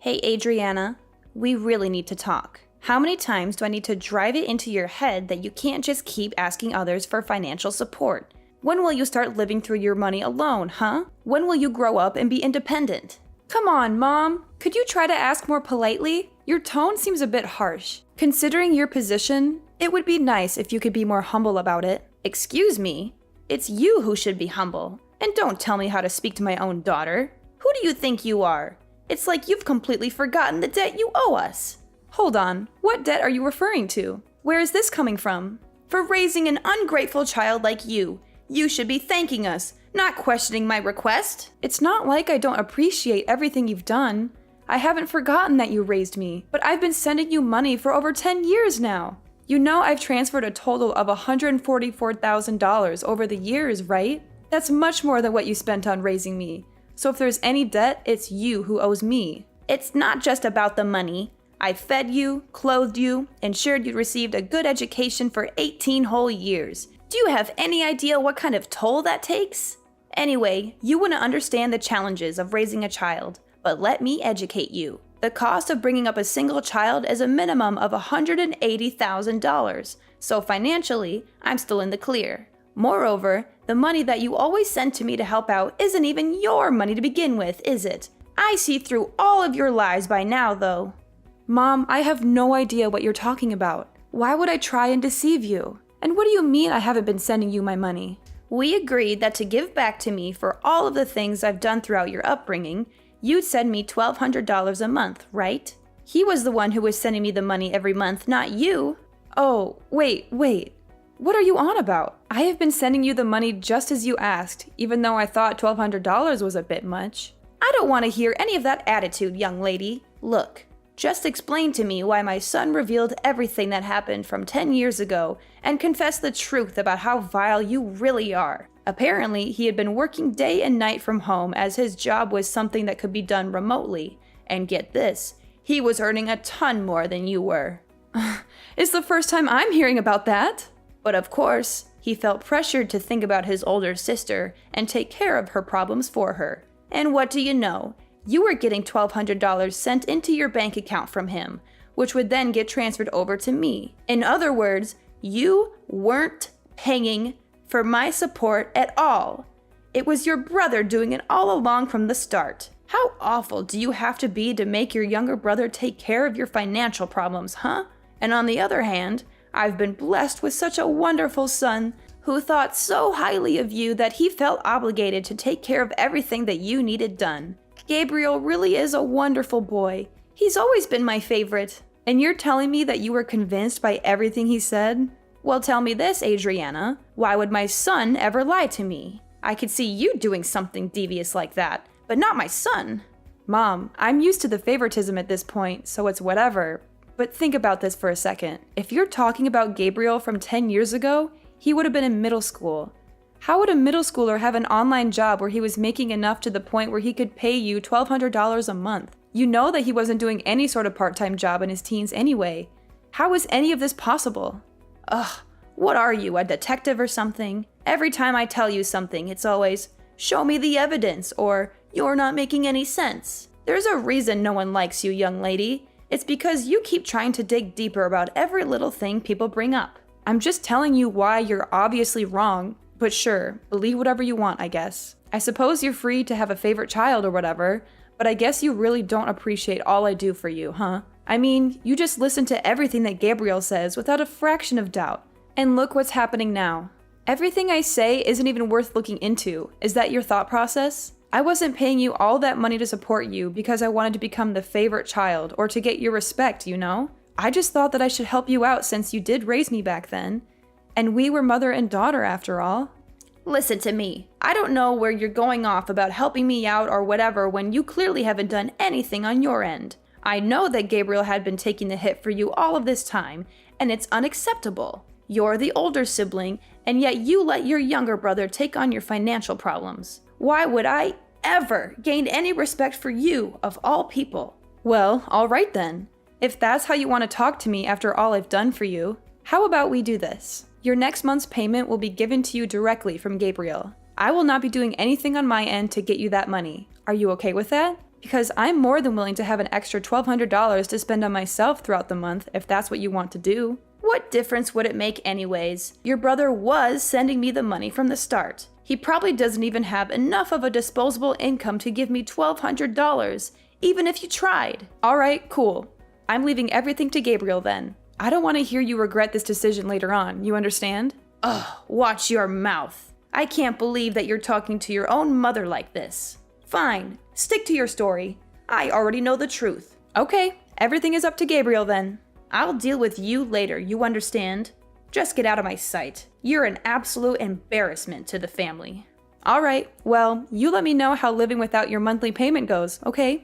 Hey, Adriana, we really need to talk. How many times do I need to drive it into your head that you can't just keep asking others for financial support? When will you start living through your money alone, huh? When will you grow up and be independent? Come on, Mom. Could you try to ask more politely? Your tone seems a bit harsh. Considering your position, it would be nice if you could be more humble about it. Excuse me? It's you who should be humble. And don't tell me how to speak to my own daughter. Who do you think you are? It's like you've completely forgotten the debt you owe us. Hold on, what debt are you referring to? Where is this coming from? For raising an ungrateful child like you. You should be thanking us, not questioning my request. It's not like I don't appreciate everything you've done. I haven't forgotten that you raised me, but I've been sending you money for over 10 years now. You know I've transferred a total of $144,000 over the years, right? That's much more than what you spent on raising me. So if there's any debt, it's you who owes me. It's not just about the money. I fed you, clothed you, ensured you received a good education for 18 whole years. Do you have any idea what kind of toll that takes? Anyway, you wouldn't understand the challenges of raising a child, but let me educate you. The cost of bringing up a single child is a minimum of $180,000, so financially, I'm still in the clear. Moreover, the money that you always send to me to help out isn't even your money to begin with, is it? I see through all of your lies by now, though. Mom, I have no idea what you're talking about. Why would I try and deceive you? And what do you mean I haven't been sending you my money? We agreed that to give back to me for all of the things I've done throughout your upbringing, you'd send me $1,200 a month, right? He was the one who was sending me the money every month, not you. Oh, wait. What are you on about? I have been sending you the money just as you asked, even though I thought $1,200 was a bit much. I don't want to hear any of that attitude, young lady. Look, just explain to me why my son revealed everything that happened from 10 years ago and confessed the truth about how vile you really are. Apparently, he had been working day and night from home as his job was something that could be done remotely. And get this, he was earning a ton more than you were. It's the first time I'm hearing about that. But of course, he felt pressured to think about his older sister and take care of her problems for her. And what do you know? You were getting $1,200 sent into your bank account from him, which would then get transferred over to me. In other words, you weren't paying for my support at all. It was your brother doing it all along from the start. How awful do you have to be to make your younger brother take care of your financial problems, huh? And on the other hand, I've been blessed with such a wonderful son who thought so highly of you that he felt obligated to take care of everything that you needed done. Gabriel really is a wonderful boy. He's always been my favorite. And you're telling me that you were convinced by everything he said? Well, tell me this, Adriana. Why would my son ever lie to me? I could see you doing something devious like that, but not my son. Mom, I'm used to the favoritism at this point, so it's whatever. But think about this for a second. If you're talking about Gabriel from 10 years ago, he would have been in middle school. How would a middle schooler have an online job where he was making enough to the point where he could pay you $1,200 a month? You know that he wasn't doing any sort of part-time job in his teens anyway. How is any of this possible? Ugh, what are you, a detective or something? Every time I tell you something, it's always, show me the evidence, or you're not making any sense. There's a reason no one likes you, young lady. It's because you keep trying to dig deeper about every little thing people bring up. I'm just telling you why you're obviously wrong, but sure, believe whatever you want, I guess. I suppose you're free to have a favorite child or whatever, but I guess you really don't appreciate all I do for you, huh? I mean, you just listen to everything that Gabriel says without a fraction of doubt. And look what's happening now. Everything I say isn't even worth looking into. Is that your thought process? I wasn't paying you all that money to support you because I wanted to become the favorite child or to get your respect, you know? I just thought that I should help you out since you did raise me back then. And we were mother and daughter after all. Listen to me. I don't know where you're going off about helping me out or whatever when you clearly haven't done anything on your end. I know that Gabriel had been taking the hit for you all of this time, and it's unacceptable. You're the older sibling, and yet you let your younger brother take on your financial problems. Why would I ever gain any respect for you, of all people? Well, all right then. If that's how you want to talk to me after all I've done for you, how about we do this? Your next month's payment will be given to you directly from Gabriel. I will not be doing anything on my end to get you that money. Are you okay with that? Because I'm more than willing to have an extra $1,200 to spend on myself throughout the month if that's what you want to do. What difference would it make anyways? Your brother was sending me the money from the start. He probably doesn't even have enough of a disposable income to give me $1,200, even if you tried. Alright, cool. I'm leaving everything to Gabriel then. I don't want to hear you regret this decision later on, you understand? Ugh, watch your mouth. I can't believe that you're talking to your own mother like this. Fine, stick to your story. I already know the truth. Okay, everything is up to Gabriel then. I'll deal with you later, you understand? Just get out of my sight. You're an absolute embarrassment to the family. Alright, well, you let me know how living without your monthly payment goes, okay?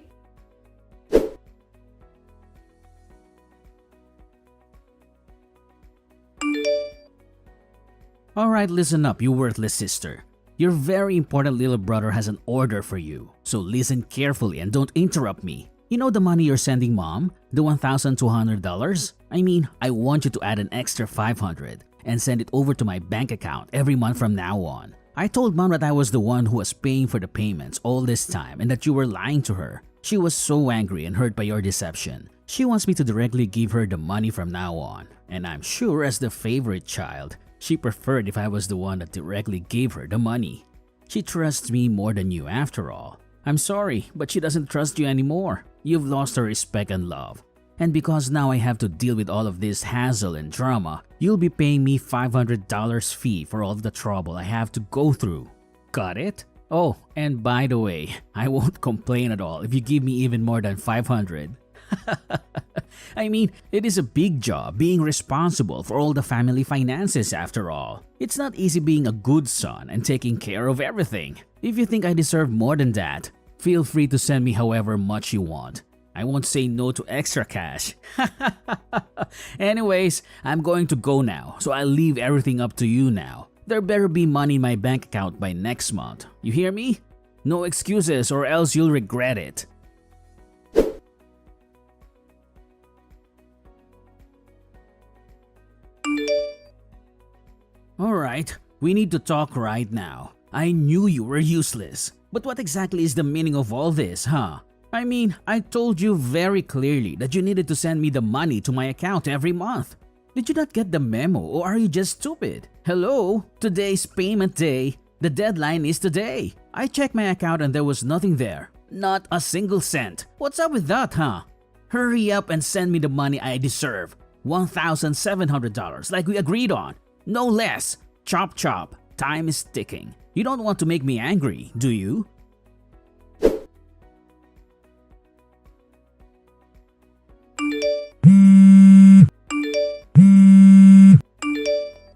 Alright, listen up, you worthless sister. Your very important little brother has an order for you, so listen carefully and don't interrupt me. You know the money you're sending mom? The $1,200? I mean, I want you to add an extra $500 and send it over to my bank account every month from now on. I told mom that I was the one who was paying for the payments all this time and that you were lying to her. She was so angry and hurt by your deception. She wants me to directly give her the money from now on. And I'm sure as the favorite child, she preferred if I was the one that directly gave her the money. She trusts me more than you after all. I'm sorry, but she doesn't trust you anymore. You've lost her respect and love. And because now I have to deal with all of this hassle and drama, you'll be paying me $500 fee for all of the trouble I have to go through. Got it? Oh, and by the way, I won't complain at all if you give me even more than $500. I mean, it is a big job being responsible for all the family finances after all. It's not easy being a good son and taking care of everything. If you think I deserve more than that, feel free to send me however much you want. I won't say no to extra cash. Anyways, I'm going to go now, so I'll leave everything up to you now. There better be money in my bank account by next month. You hear me? No excuses or else you'll regret it. Alright, we need to talk right now. I knew you were useless. But what exactly is the meaning of all this, huh? I mean, I told you very clearly that you needed to send me the money to my account every month. Did you not get the memo or are you just stupid? Hello? Today's payment day. The deadline is today. I checked my account and there was nothing there. Not a single cent. What's up with that, huh? Hurry up and send me the money I deserve. $1,700 like we agreed on. No less. Chop chop. Time is ticking. You don't want to make me angry, do you?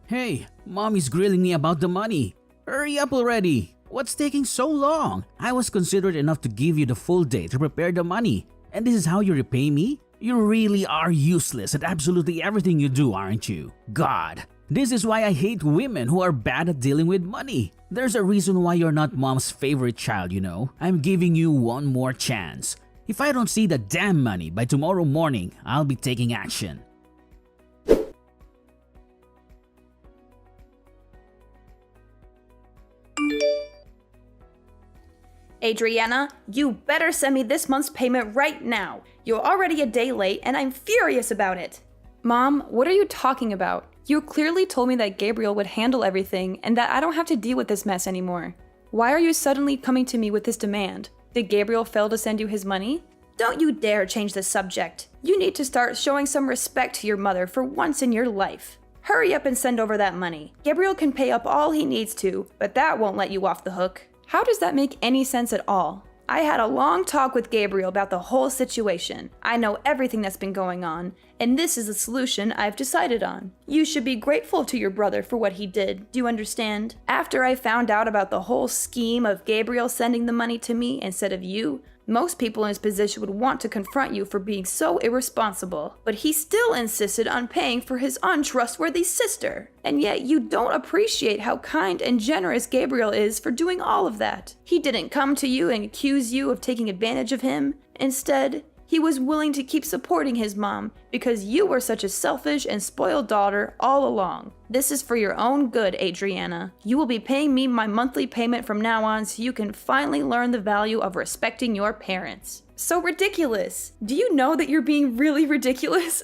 Hey, mommy's grilling me about the money. Hurry up already. What's taking so long? I was considerate enough to give you the full day to prepare the money. And this is how you repay me? You really are useless at absolutely everything you do, aren't you? God. This is why I hate women who are bad at dealing with money. There's a reason why you're not mom's favorite child, you know. I'm giving you one more chance. If I don't see the damn money by tomorrow morning, I'll be taking action. Adriana, you better send me this month's payment right now. You're already a day late and I'm furious about it. Mom, what are you talking about? You clearly told me that Gabriel would handle everything and that I don't have to deal with this mess anymore. Why are you suddenly coming to me with this demand? Did Gabriel fail to send you his money? Don't you dare change the subject. You need to start showing some respect to your mother for once in your life. Hurry up and send over that money. Gabriel can pay up all he needs to, but that won't let you off the hook. How does that make any sense at all? I had a long talk with Gabriel about the whole situation. I know everything that's been going on, and this is the solution I've decided on. You should be grateful to your brother for what he did, do you understand? After I found out about the whole scheme of Gabriel sending the money to me instead of you, most people in his position would want to confront you for being so irresponsible, but he still insisted on paying for his untrustworthy sister. And yet you don't appreciate how kind and generous Gabriel is for doing all of that. He didn't come to you and accuse you of taking advantage of him. Instead, He was willing to keep supporting his mom because you were such a selfish and spoiled daughter all along. This is for your own good, Adriana. You will be paying me my monthly payment from now on so you can finally learn the value of respecting your parents. So ridiculous. Do you know that you're being really ridiculous?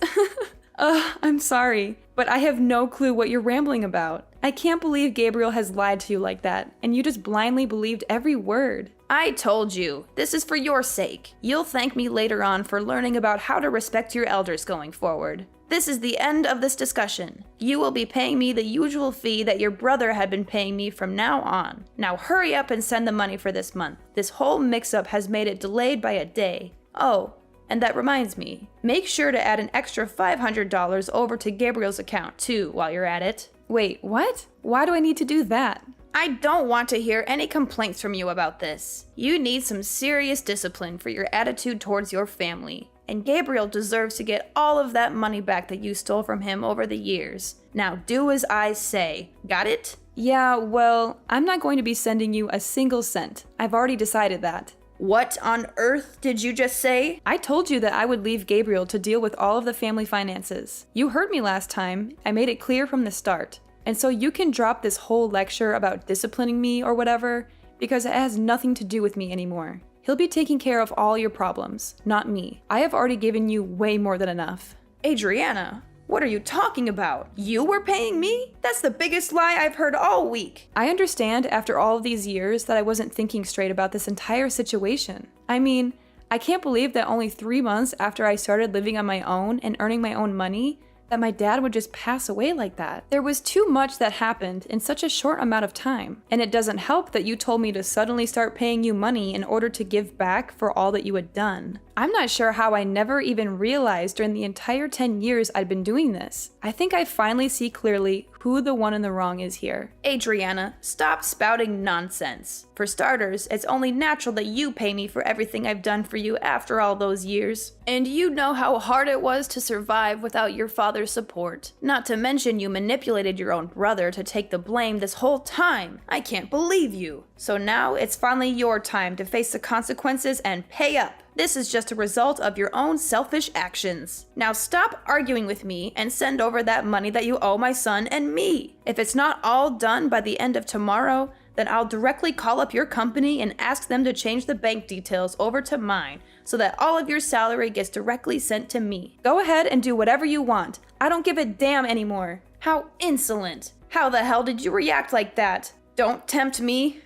I'm sorry, but I have no clue what you're rambling about. I can't believe Gabriel has lied to you like that, and you just blindly believed every word. I told you, this is for your sake. You'll thank me later on for learning about how to respect your elders going forward. This is the end of this discussion. You will be paying me the usual fee that your brother had been paying me from now on. Now hurry up and send the money for this month. This whole mix-up has made it delayed by a day. Oh, and that reminds me, make sure to add an extra $500 over to Gabriel's account too while you're at it. Wait, what? Why do I need to do that? I don't want to hear any complaints from you about this. You need some serious discipline for your attitude towards your family. And Gabriel deserves to get all of that money back that you stole from him over the years. Now do as I say. Got it? Yeah, well, I'm not going to be sending you a single cent. I've already decided that. What on earth did you just say? I told you that I would leave Gabriel to deal with all of the family finances. You heard me last time. I made it clear from the start. And so you can drop this whole lecture about disciplining me or whatever, because it has nothing to do with me anymore. He'll be taking care of all your problems, not me. I have already given you way more than enough. Adriana, what are you talking about? You were paying me? That's the biggest lie I've heard all week. I understand after all of these years that I wasn't thinking straight about this entire situation. I mean, I can't believe that only 3 months after I started living on my own and earning my own money, that my dad would just pass away like that. There was too much that happened in such a short amount of time. And it doesn't help that you told me to suddenly start paying you money in order to give back for all that you had done. I'm not sure how I never even realized during the entire 10 years I'd been doing this. I think I finally see clearly who the one in the wrong is here. Adriana, stop spouting nonsense. For starters, it's only natural that you pay me for everything I've done for you after all those years. And you know how hard it was to survive without your father's support. Not to mention you manipulated your own brother to take the blame this whole time. I can't believe you. So now it's finally your time to face the consequences and pay up. This is just a result of your own selfish actions. Now stop arguing with me and send over that money that you owe my son and me. If it's not all done by the end of tomorrow, then I'll directly call up your company and ask them to change the bank details over to mine so that all of your salary gets directly sent to me. Go ahead and do whatever you want. I don't give a damn anymore. How insolent. How the hell did you react like that? Don't tempt me.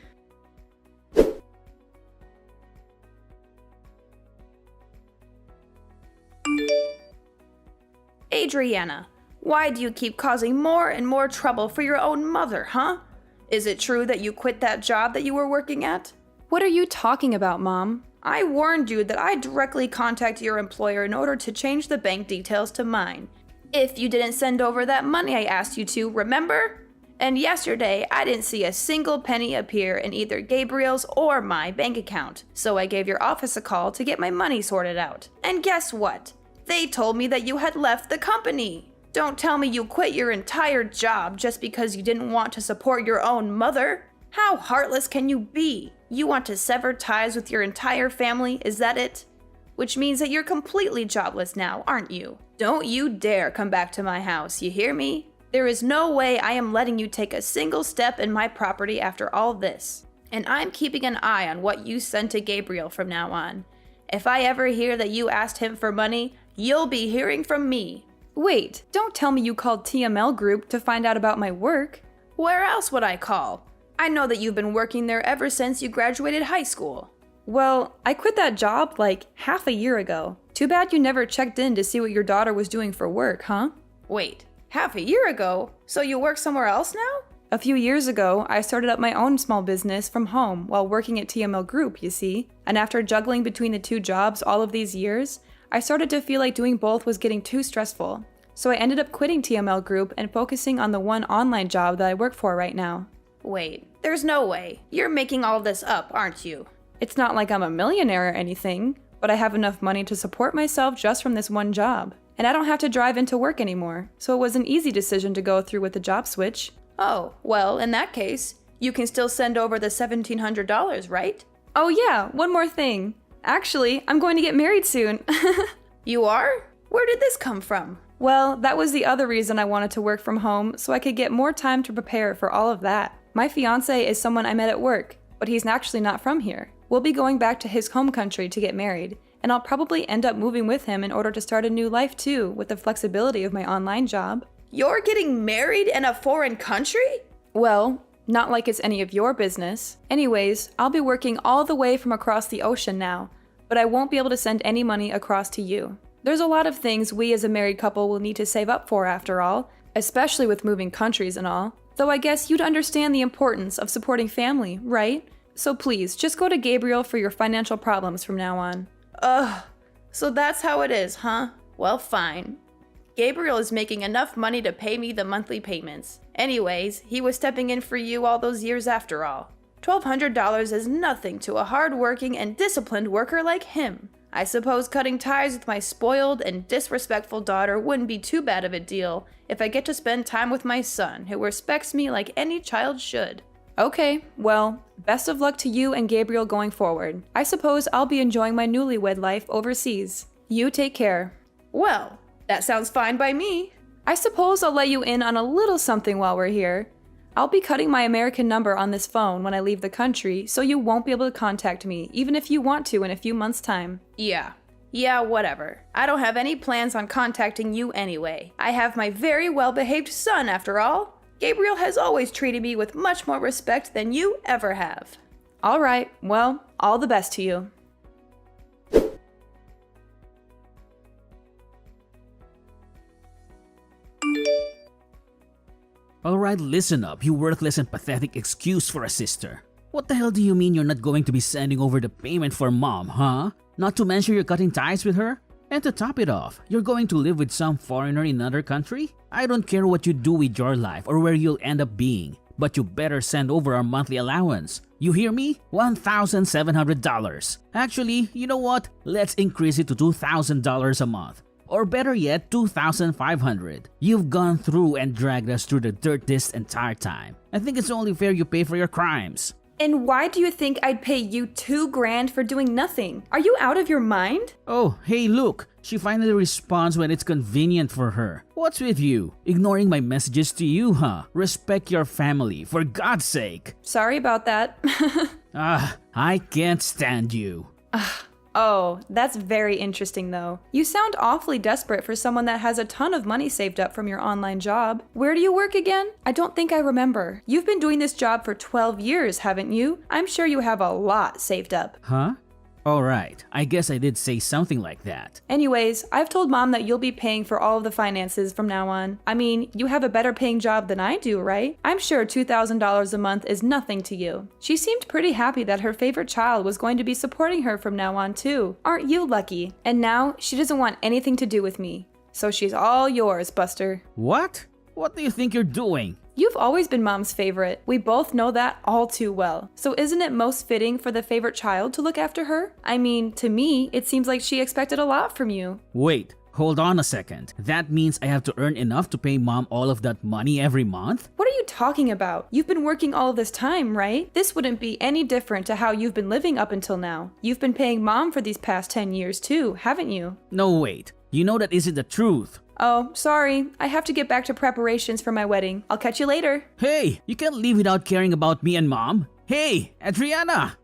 Adriana, why do you keep causing more and more trouble for your own mother, huh? Is it true that you quit that job that you were working at? What are you talking about, Mom? I warned you that I'd directly contact your employer in order to change the bank details to mine. If you didn't send over that money I asked you to, remember? And yesterday, I didn't see a single penny appear in either Gabriel's or my bank account, so I gave your office a call to get my money sorted out. And guess what? They told me that you had left the company. Don't tell me you quit your entire job just because you didn't want to support your own mother. How heartless can you be? You want to sever ties with your entire family, is that it? Which means that you're completely jobless now, aren't you? Don't you dare come back to my house, you hear me? There is no way I am letting you take a single step in my property after all this. And I'm keeping an eye on what you send to Gabriel from now on. If I ever hear that you asked him for money, you'll be hearing from me. Wait, don't tell me you called TML Group to find out about my work. Where else would I call? I know that you've been working there ever since you graduated high school. Well, I quit that job like half a year ago. Too bad you never checked in to see what your daughter was doing for work, huh? Wait, half a year ago? So you work somewhere else now? A few years ago, I started up my own small business from home while working at TML Group, you see. And after juggling between the two jobs all of these years, I started to feel like doing both was getting too stressful. So I ended up quitting TML Group and focusing on the one online job that I work for right now. Wait, there's no way. You're making all this up, aren't you? It's not like I'm a millionaire or anything, but I have enough money to support myself just from this one job. And I don't have to drive into work anymore, so it was an easy decision to go through with the job switch. Oh, well, in that case, you can still send over the $1,700, right? Oh yeah, one more thing. Actually, I'm going to get married soon. You are? Where did this come from? Well, that was the other reason I wanted to work from home, so I could get more time to prepare for all of that. My fiancé is someone I met at work, but he's actually not from here. We'll be going back to his home country to get married, and I'll probably end up moving with him in order to start a new life too, with the flexibility of my online job. You're getting married in a foreign country? Well, not like it's any of your business. Anyways, I'll be working all the way from across the ocean now, but I won't be able to send any money across to you. There's a lot of things we as a married couple will need to save up for after all, especially with moving countries and all. Though I guess you'd understand the importance of supporting family, right? So please, just go to Gabriel for your financial problems from now on. Ugh, so that's how it is, huh? Well, fine. Gabriel is making enough money to pay me the monthly payments. Anyways, he was stepping in for you all those years after all. $1,200 is nothing to a hard-working and disciplined worker like him. I suppose cutting ties with my spoiled and disrespectful daughter wouldn't be too bad of a deal if I get to spend time with my son, who respects me like any child should. Okay, well, best of luck to you and Gabriel going forward. I suppose I'll be enjoying my newlywed life overseas. You take care. Well, that sounds fine by me. I suppose I'll let you in on a little something while we're here. I'll be cutting my American number on this phone when I leave the country, so you won't be able to contact me, even if you want to in a few months' time. Yeah, whatever. I don't have any plans on contacting you anyway. I have my very well-behaved son, after all. Gabriel has always treated me with much more respect than you ever have. All right, well, all the best to you. Alright, listen up, you worthless and pathetic excuse for a sister. What the hell do you mean you're not going to be sending over the payment for mom, huh? Not to mention you're cutting ties with her? And to top it off, you're going to live with some foreigner in another country? I don't care what you do with your life or where you'll end up being, but you better send over our monthly allowance. You hear me? $1,700. Actually, you know what? Let's increase it to $2,000 a month. Or better yet, $2,500. You've gone through and dragged us through the dirt this entire time. I think it's only fair you pay for your crimes. And why do you think I'd pay you $2,000 for doing nothing? Are you out of your mind? Oh, hey look, she finally responds when it's convenient for her. What's with you? Ignoring my messages to you, huh? Respect your family, for God's sake. Sorry about that. I can't stand you. Oh, that's very interesting though. You sound awfully desperate for someone that has a ton of money saved up from your online job. Where do you work again? I don't think I remember. You've been doing this job for 12 years, haven't you? I'm sure you have a lot saved up. Huh? Alright, I guess I did say something like that. Anyways, I've told mom that you'll be paying for all of the finances from now on. I mean, you have a better paying job than I do, right? I'm sure $2,000 a month is nothing to you. She seemed pretty happy that her favorite child was going to be supporting her from now on too. Aren't you lucky? And now she doesn't want anything to do with me. So she's all yours, Buster. What? What do you think you're doing? You've always been mom's favorite. We both know that all too well. So isn't it most fitting for the favorite child to look after her? I mean, to me, it seems like she expected a lot from you. Wait, hold on a second. That means I have to earn enough to pay mom all of that money every month? What are you talking about? You've been working all of this time, right? This wouldn't be any different to how you've been living up until now. You've been paying mom for these past 10 years too, haven't you? No, wait. You know that isn't the truth. Oh, sorry. I have to get back to preparations for my wedding. I'll catch you later. Hey, you can't leave without caring about me and mom. Hey, Adriana!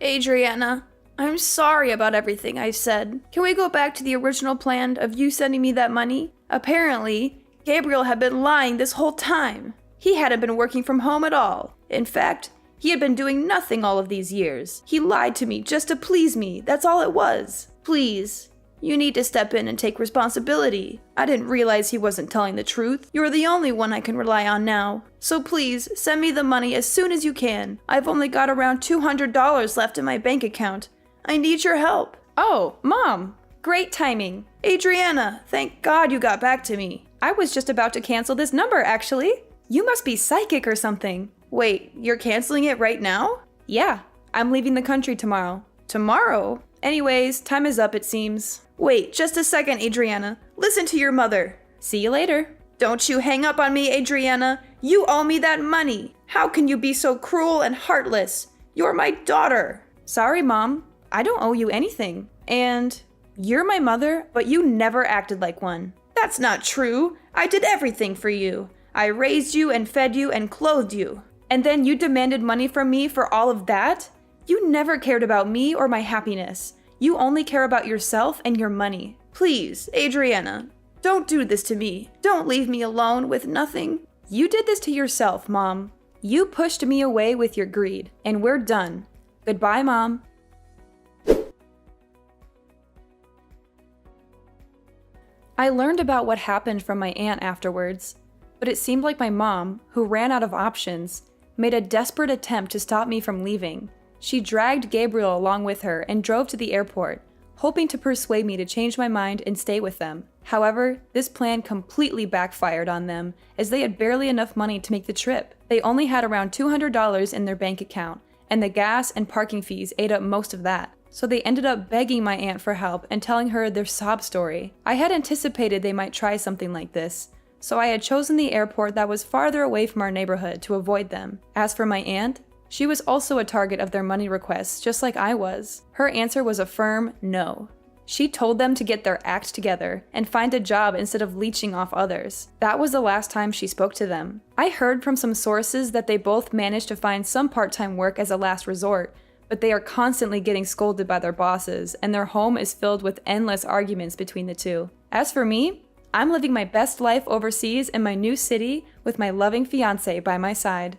Adriana, I'm sorry about everything I said. Can we go back to the original plan of you sending me that money? Apparently, Gabriel had been lying this whole time. He hadn't been working from home at all. In fact, he had been doing nothing all of these years. He lied to me just to please me. That's all it was. Please, you need to step in and take responsibility. I didn't realize he wasn't telling the truth. You're the only one I can rely on now. So please, send me the money as soon as you can. I've only got around $200 left in my bank account. I need your help. Oh, Mom! Great timing. Adriana, thank God you got back to me. I was just about to cancel this number, actually. You must be psychic or something. Wait, you're canceling it right now? Yeah, I'm leaving the country tomorrow. Tomorrow? Anyways, time is up, it seems. Wait, just a second, Adriana. Listen to your mother. See you later. Don't you hang up on me, Adriana. You owe me that money. How can you be so cruel and heartless? You're my daughter. Sorry, Mom. I don't owe you anything. And you're my mother, but you never acted like one. That's not true. I did everything for you. I raised you and fed you and clothed you. And then you demanded money from me for all of that? You never cared about me or my happiness. You only care about yourself and your money. Please, Adriana, don't do this to me. Don't leave me alone with nothing. You did this to yourself, Mom. You pushed me away with your greed, and we're done. Goodbye, Mom. I learned about what happened from my aunt afterwards, but it seemed like my mom, who ran out of options, made a desperate attempt to stop me from leaving. She dragged Gabriel along with her and drove to the airport, hoping to persuade me to change my mind and stay with them. However, this plan completely backfired on them, as they had barely enough money to make the trip. They only had around $200 in their bank account, and the gas and parking fees ate up most of that. So they ended up begging my aunt for help and telling her their sob story. I had anticipated they might try something like this, so I had chosen the airport that was farther away from our neighborhood to avoid them. As for my aunt, she was also a target of their money requests, just like I was. Her answer was a firm no. She told them to get their act together and find a job instead of leeching off others. That was the last time she spoke to them. I heard from some sources that they both managed to find some part-time work as a last resort, but they are constantly getting scolded by their bosses, and their home is filled with endless arguments between the two. As for me, I'm living my best life overseas in my new city with my loving fiancé by my side.